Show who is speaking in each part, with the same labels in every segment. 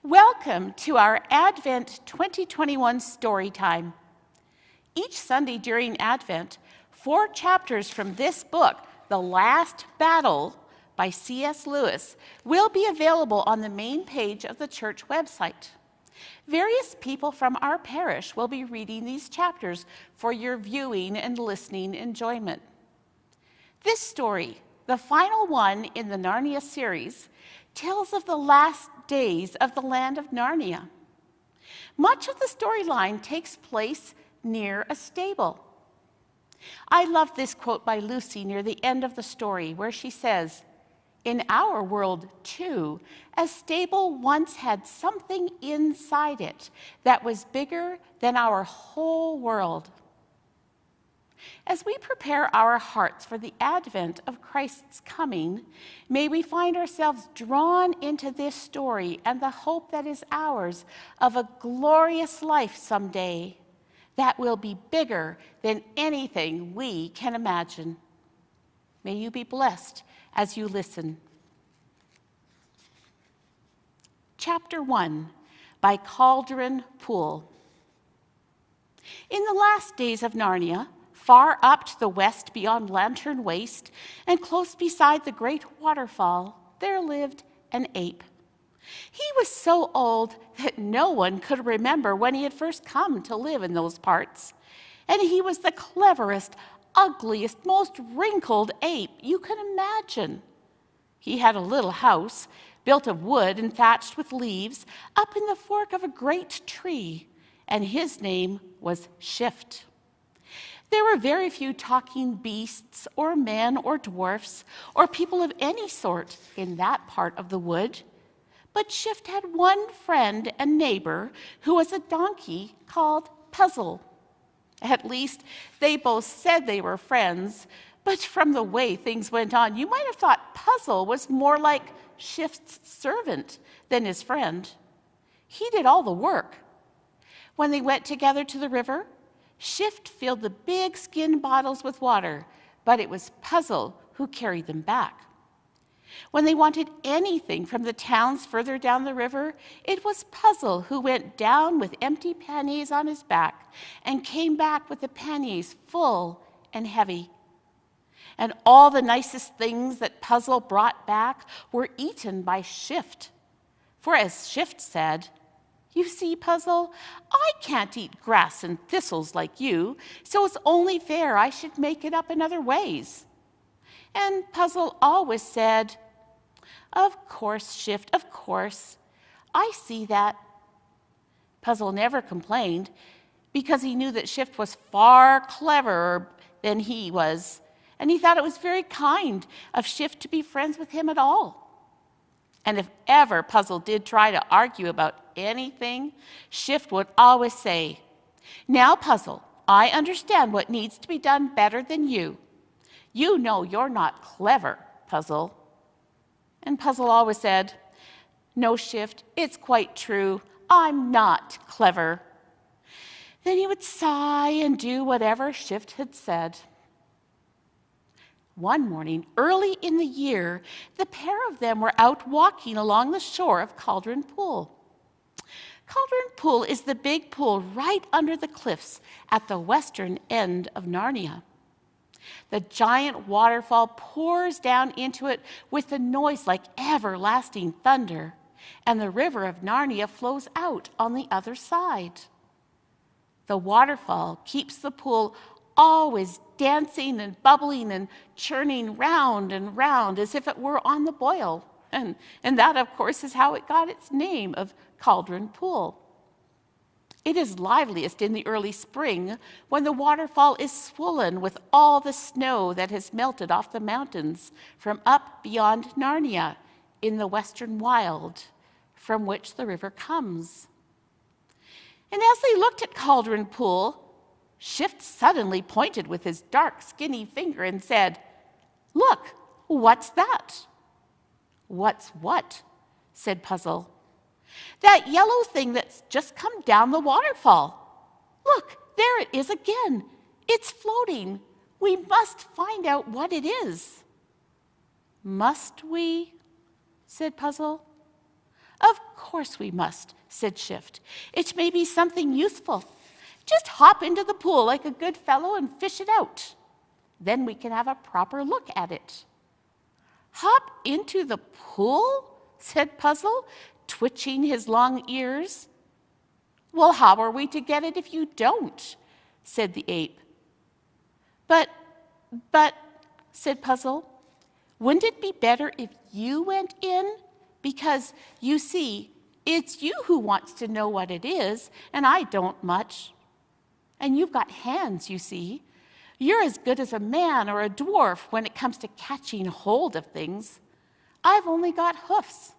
Speaker 1: Welcome to our Advent 2021 story time. Each Sunday during Advent, 4 chapters from this book, The Last Battle by C.S. Lewis, will be available on the main page of the church website. Various people from our parish will be reading these chapters for your viewing and listening enjoyment. This story, the final one in the Narnia series, tells of the last days of the land of Narnia. Much of the storyline takes place near a stable. I love this quote by Lucy near the end of the story, where she says, "In our world, too, a stable once had something inside it that was bigger than our whole world." As we prepare our hearts for the advent of Christ's coming, may we find ourselves drawn into this story and the hope that is ours of a glorious life someday that will be bigger than anything we can imagine. May you be blessed as you listen. Chapter 1 by Cauldron Pool. In the last days of Narnia, far up to the west beyond Lantern Waste and close beside the great waterfall, there lived an ape. He was so old that no one could remember when he had first come to live in those parts. And he was the cleverest, ugliest, most wrinkled ape you can imagine. He had a little house, built of wood and thatched with leaves, up in the fork of a great tree, and his name was Shift. There were very few talking beasts or men or dwarfs or people of any sort in that part of the wood. But Shift had one friend and neighbor who was a donkey called Puzzle. At least they both said they were friends, but from the way things went on, you might have thought Puzzle was more like Shift's servant than his friend. He did all the work. When they went together to the river, Shift filled the big skin bottles with water, but it was Puzzle who carried them back. When they wanted anything from the towns further down the river, it was Puzzle who went down with empty panniers on his back and came back with the panniers full and heavy. And all the nicest things that Puzzle brought back were eaten by Shift. For as Shift said, "You see, Puzzle, I can't eat grass and thistles like you, so it's only fair I should make it up in other ways." And Puzzle always said, "Of course, Shift, of course. I see that." Puzzle never complained because he knew that Shift was far cleverer than he was, and he thought it was very kind of Shift to be friends with him at all. And if ever Puzzle did try to argue about anything, Shift would always say, "Now, Puzzle, I understand what needs to be done better than you. You know you're not clever, Puzzle." And Puzzle always said, "No, Shift, it's quite true. I'm not clever." Then he would sigh and do whatever Shift had said. One morning, early in the year, the pair of them were out walking along the shore of Cauldron Pool. Cauldron Pool is the big pool right under the cliffs at the western end of Narnia. The giant waterfall pours down into it with a noise like everlasting thunder, and the river of Narnia flows out on the other side. The waterfall keeps the pool always dancing and bubbling and churning round and round as if it were on the boil. And that, of course, is how it got its name of Cauldron Pool. It is liveliest in the early spring when the waterfall is swollen with all the snow that has melted off the mountains from up beyond Narnia in the western wild, from which the river comes. And as they looked at Cauldron Pool, Shift suddenly pointed with his dark, skinny finger and said, "Look, what's that?" "What's what?" said Puzzle. "That yellow thing that's just come down the waterfall. Look, there it is again. It's floating. We must find out what it is." "Must we?" said Puzzle. Of course we must, said Shift. It may be something useful. Just hop into the pool like a good fellow and fish it out. Then we can have a proper look at it. Hop into the pool? Said Puzzle, twitching his long ears. Well, how are we to get it if you don't? Said the ape. But, said Puzzle, wouldn't it be better if you went in? Because, you see, it's you who wants to know what it is, and I don't much. And you've got hands, you see. You're as good as a man or a dwarf when it comes to catching hold of things. I've only got hoofs.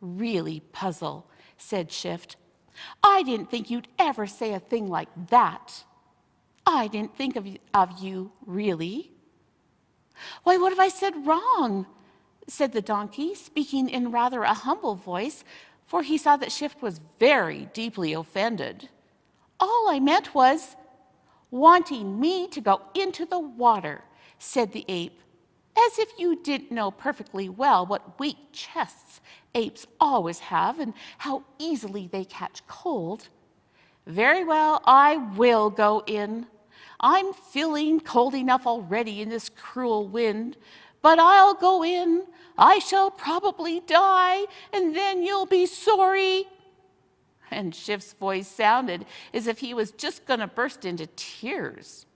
Speaker 1: Really, Puzzle, said Shift. I didn't think you'd ever say a thing like that. I didn't think of you, really. Why, what have I said wrong? Said the donkey, speaking in rather a humble voice, for he saw that Shift was very deeply offended. All I meant was wanting me to go into the water, said the ape, as if you didn't know perfectly well what weak chests apes always have and how easily they catch cold. Very well, I will go in. I'm feeling cold enough already in this cruel wind, but I'll go in. I shall probably die, and then you'll be sorry. And Shift's voice sounded as if he was just going to burst into tears.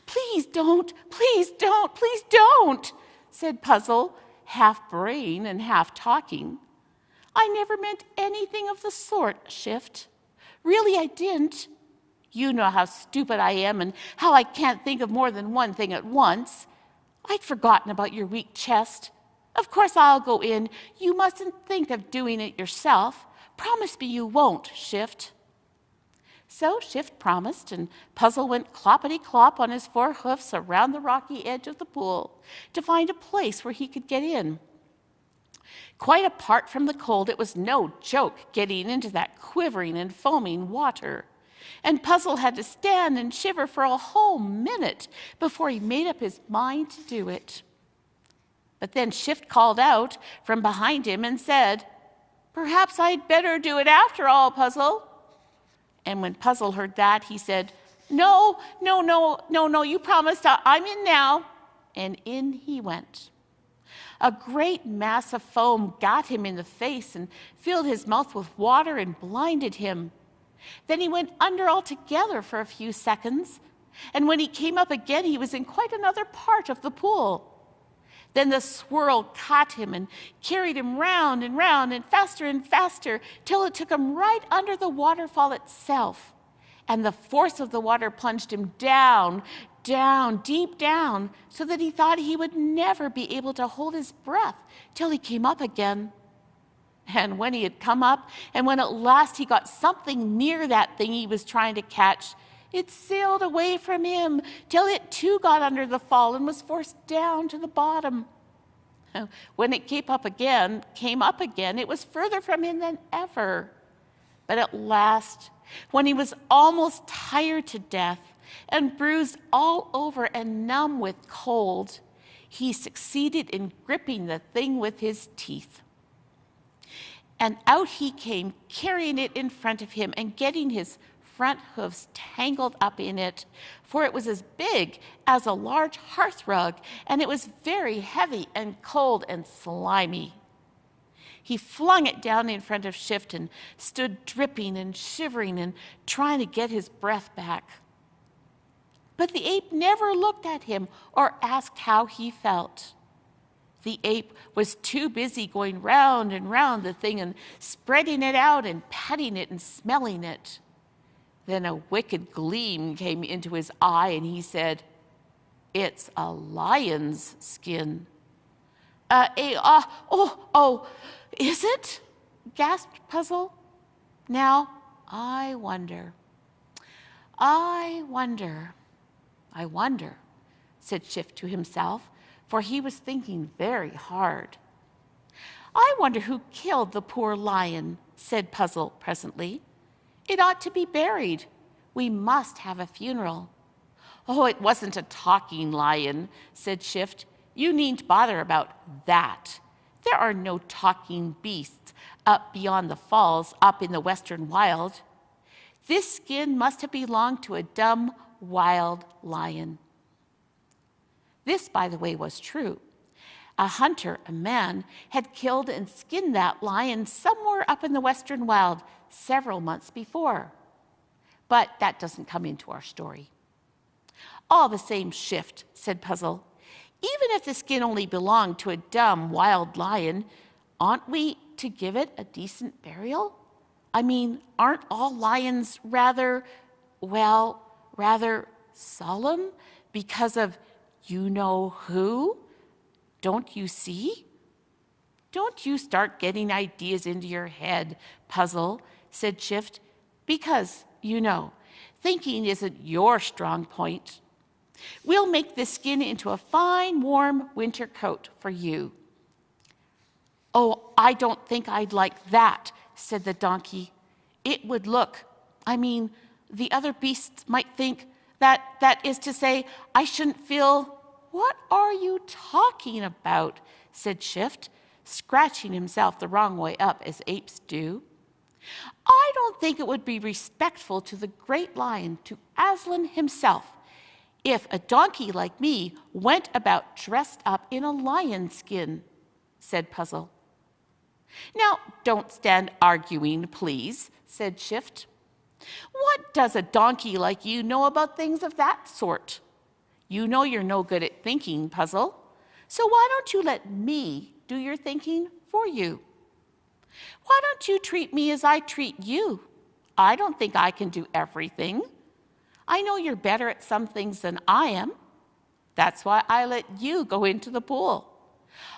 Speaker 1: Please don't, please don't, please don't, said Puzzle, half braying and half talking. I never meant anything of the sort, Shift. Really, I didn't. You know how stupid I am and how I can't think of more than one thing at once. I'd forgotten about your weak chest. Of course I'll go in. You mustn't think of doing it yourself. Promise me you won't, Shift. So Shift promised, and Puzzle went cloppity-clop on his 4 hoofs around the rocky edge of the pool to find a place where he could get in. Quite apart from the cold, it was no joke getting into that quivering and foaming water. And Puzzle had to stand and shiver for a whole minute before he made up his mind to do it. But then Shift called out from behind him and said, Perhaps I'd better do it after all, Puzzle. And when Puzzle heard that, he said, No, you promised. I'm in now. And in he went. A great mass of foam got him in the face and filled his mouth with water and blinded him. Then he went under altogether for a few seconds, and when he came up again, he was in quite another part of the pool. Then the swirl caught him and carried him round and faster, till it took him right under the waterfall itself. And the force of the water plunged him down, deep down, so that he thought he would never be able to hold his breath till he came up again. And when he had come up, and when at last he got something near that thing he was trying to catch, it sailed away from him till it too got under the fall and was forced down to the bottom. When it came up again, it was further from him than ever. But at last, when he was almost tired to death and bruised all over and numb with cold, he succeeded in gripping the thing with his teeth. And out he came, carrying it in front of him and getting his front hoofs tangled up in it, for it was as big as a large hearth rug, and it was very heavy and cold and slimy. He flung it down in front of Shift and stood dripping and shivering and trying to get his breath back. But the ape never looked at him or asked how he felt. The ape was too busy going round and round the thing and spreading it out and patting it and smelling it. Then a wicked gleam came into his eye, and he said, It's a lion's skin. Is it? Gasped Puzzle. Now, I wonder, said Shift to himself, for he was thinking very hard. I wonder who killed the poor lion, said Puzzle presently. It ought to be buried. We must have a funeral. Oh, it wasn't a talking lion, said Shift. You needn't bother about that. There are no talking beasts up beyond the falls, up in the western wild. This skin must have belonged to a dumb, wild lion. This, by the way, was true. A hunter, a man, had killed and skinned that lion somewhere up in the western wild several months before. But that doesn't come into our story. All the same, Shift, said Puzzle. Even if the skin only belonged to a dumb, wild lion, aren't we to give it a decent burial? I mean, aren't all lions rather solemn because of you-know-who? Don't you see? Don't you start getting ideas into your head, Puzzle, said Shift, because, thinking isn't your strong point. We'll make the skin into a fine, warm winter coat for you. Oh, I don't think I'd like that, said the donkey. It would the other beasts might think that is to say, I shouldn't feel. What are you talking about? Said Shift, scratching himself the wrong way up as apes do. I don't think it would be respectful to the great lion, to Aslan himself, if a donkey like me went about dressed up in a lion skin, said Puzzle. Now, don't stand arguing, please, said Shift. What does a donkey like you know about things of that sort? You know you're no good at thinking, Puzzle. So why don't you let me do your thinking for you? Why don't you treat me as I treat you? I don't think I can do everything. I know you're better at some things than I am. That's why I let you go into the pool.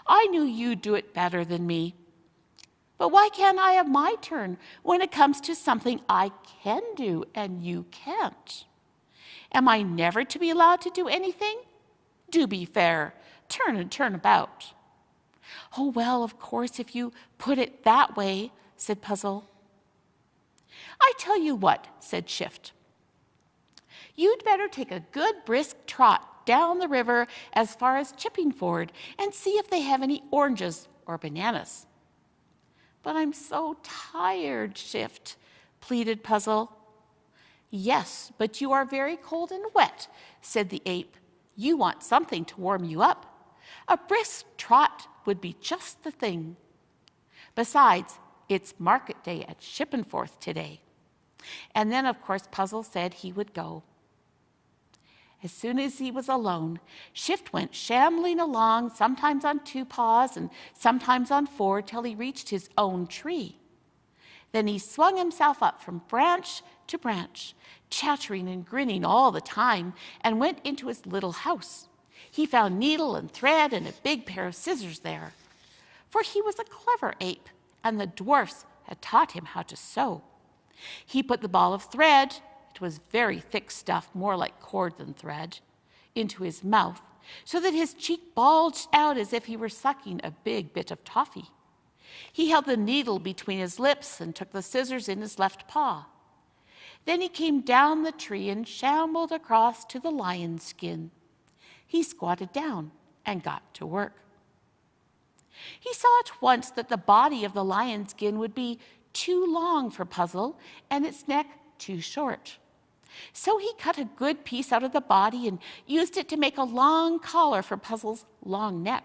Speaker 1: I knew you'd do it better than me. But why can't I have my turn when it comes to something I can do and you can't? Am I never to be allowed to do anything? Do be fair. Turn and turn about. Oh, well, of course, if you put it that way, said Puzzle. I tell you what, said Shift. You'd better take a good brisk trot down the river as far as Chippingford and see if they have any oranges or bananas. But I'm so tired, Shift, pleaded Puzzle. Yes, but you are very cold and wet, said the ape. You want something to warm you up. A brisk trot would be just the thing. Besides, it's market day at Shippenforth today. And then, of course, Puzzle said he would go. As soon as he was alone, Shift went shambling along, sometimes on 2 paws and sometimes on 4, till he reached his own tree. Then he swung himself up from branch to branch, chattering and grinning all the time, and went into his little house. He found needle and thread and a big pair of scissors there, for he was a clever ape, and the dwarfs had taught him how to sew. He put the ball of thread, it was very thick stuff, more like cord than thread, into his mouth, so that his cheek bulged out as if he were sucking a big bit of toffee. He held the needle between his lips and took the scissors in his left paw. Then he came down the tree and shambled across to the lion's skin. He squatted down and got to work. He saw at once that the body of the lion's skin would be too long for Puzzle and its neck too short. So he cut a good piece out of the body and used it to make a long collar for Puzzle's long neck.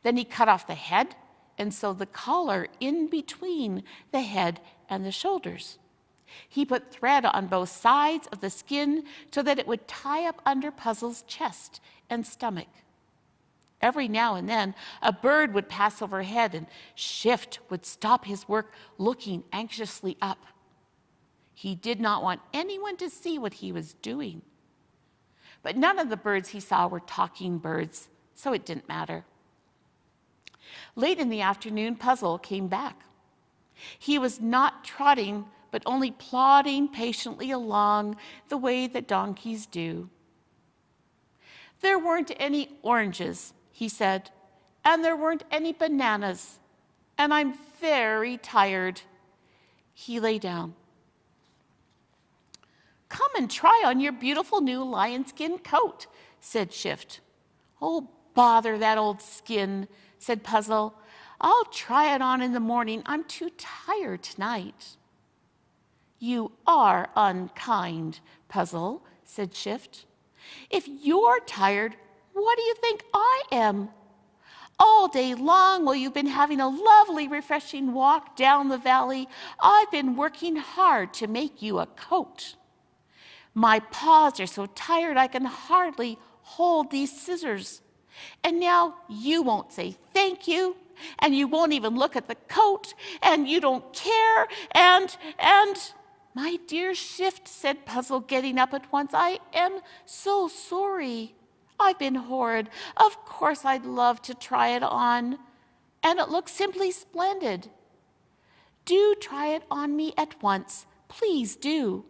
Speaker 1: Then he cut off the head and sewed the collar in between the head and the shoulders. He put thread on both sides of the skin so that it would tie up under Puzzle's chest and stomach. Every now and then, a bird would pass overhead, and Shift would stop his work, looking anxiously up. He did not want anyone to see what he was doing. But none of the birds he saw were talking birds, so it didn't matter. Late in the afternoon, Puzzle came back. He was not trotting, but only plodding patiently along the way that donkeys do. There weren't any oranges, he said, and there weren't any bananas, and I'm very tired. He lay down. Come and try on your beautiful new lion skin coat, said Shift. Oh, bother that old skin, said Puzzle. I'll try it on in the morning. I'm too tired tonight." "You are unkind, Puzzle," said Shift. "If you're tired, what do you think I am? All day long, while you've been having a lovely, refreshing walk down the valley, I've been working hard to make you a coat. My paws are so tired I can hardly hold these scissors. And now you won't say thank you, and you won't even look at the coat, and you don't care, and... "My dear Shift," said Puzzle, getting up at once, "I am so sorry. I've been horrid. Of course I'd love to try it on, and it looks simply splendid. Do try it on me at once. Please do."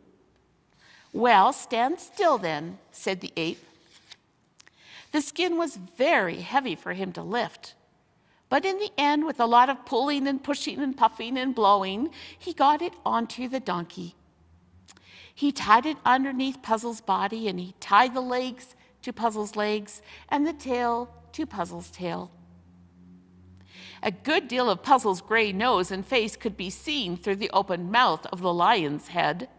Speaker 1: "Well, stand still then," said the ape. The skin was very heavy for him to lift, but in the end, with a lot of pulling and pushing and puffing and blowing, he got it onto the donkey. He tied it underneath Puzzle's body, and he tied the legs to Puzzle's legs and the tail to Puzzle's tail. A good deal of Puzzle's gray nose and face could be seen through the open mouth of the lion's head.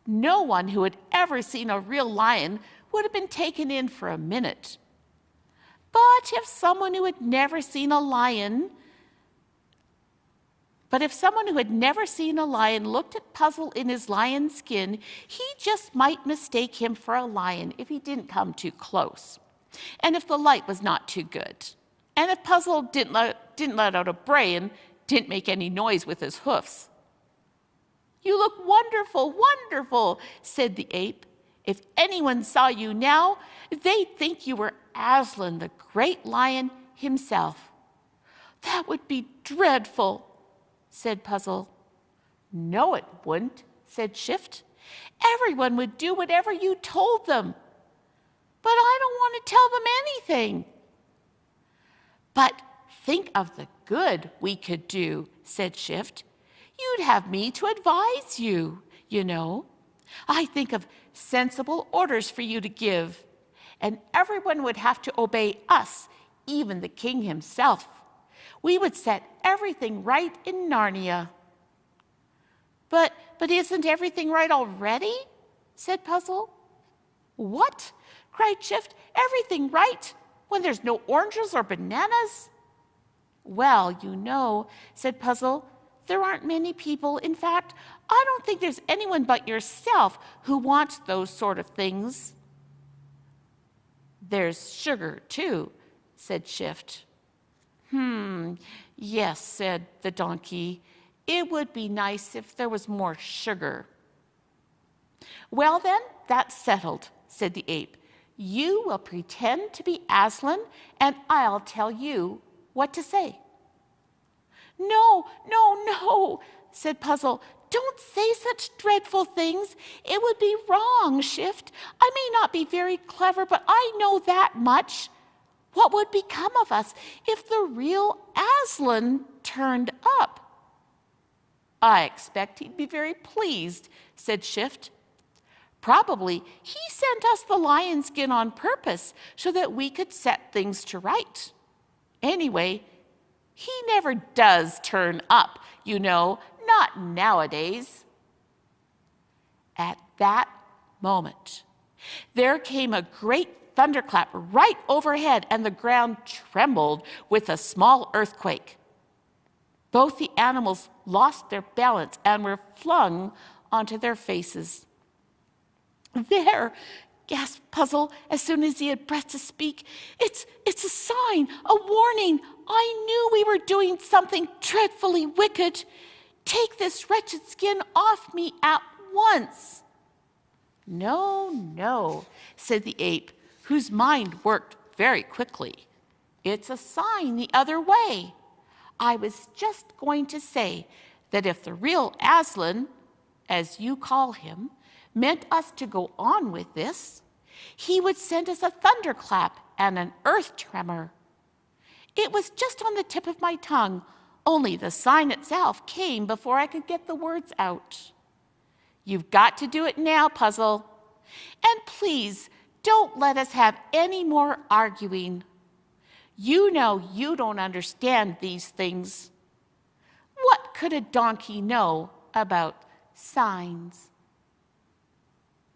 Speaker 1: No one who had ever seen a real lion would have been taken in for a minute. But if someone who had never seen a lion looked at Puzzle in his lion skin, he just might mistake him for a lion if he didn't come too close, and if the light was not too good, and if Puzzle didn't let out a bray and didn't make any noise with his hoofs. "You look wonderful, wonderful," said the ape. "If anyone saw you now, they'd think you were Aslan, the great lion himself." "That would be dreadful," said Puzzle. "No, it wouldn't," said Shift. "Everyone would do whatever you told them. But I don't want to tell them anything." "But think of the good we could do," said Shift. "You'd have me to advise you, you know. I think of sensible orders for you to give, and everyone would have to obey us, even the king himself. We would set everything right in Narnia." But isn't everything right already?" said Puzzle. "What?" cried Shift. "Everything right when there's no oranges or bananas?" "Well, you know," said Puzzle, "there aren't many people. In fact, I don't think there's anyone but yourself who wants those sort of things." "There's sugar, too," said Shift. Yes," said the donkey. "It would be nice if there was more sugar." "Well, then, that's settled," said the ape. "You will pretend to be Aslan, and I'll tell you what to say." "No, no, no," said Puzzle. "Don't say such dreadful things. It would be wrong, Shift. I may not be very clever, but I know that much. What would become of us if the real Aslan turned up?" "I expect he'd be very pleased," said Shift. "Probably he sent us the lion skin on purpose so that we could set things to right. Anyway, he never does turn up, you know, not nowadays." At that moment, there came a great thunderclap right overhead, and the ground trembled with a small earthquake. Both the animals lost their balance and were flung onto their faces. "There," gasped Puzzle as soon as he had breath to speak. It's a sign, a warning. I knew we were doing something dreadfully wicked. Take this wretched skin off me at once." "No, no," said the ape, whose mind worked very quickly. "It's a sign the other way. I was just going to say that if the real Aslan, as you call him, meant us to go on with this, he would send us a thunderclap and an earth tremor. It was just on the tip of my tongue, only the sign itself came before I could get the words out. You've got to do it now, Puzzle. And please, don't let us have any more arguing. You know you don't understand these things. What could a donkey know about signs?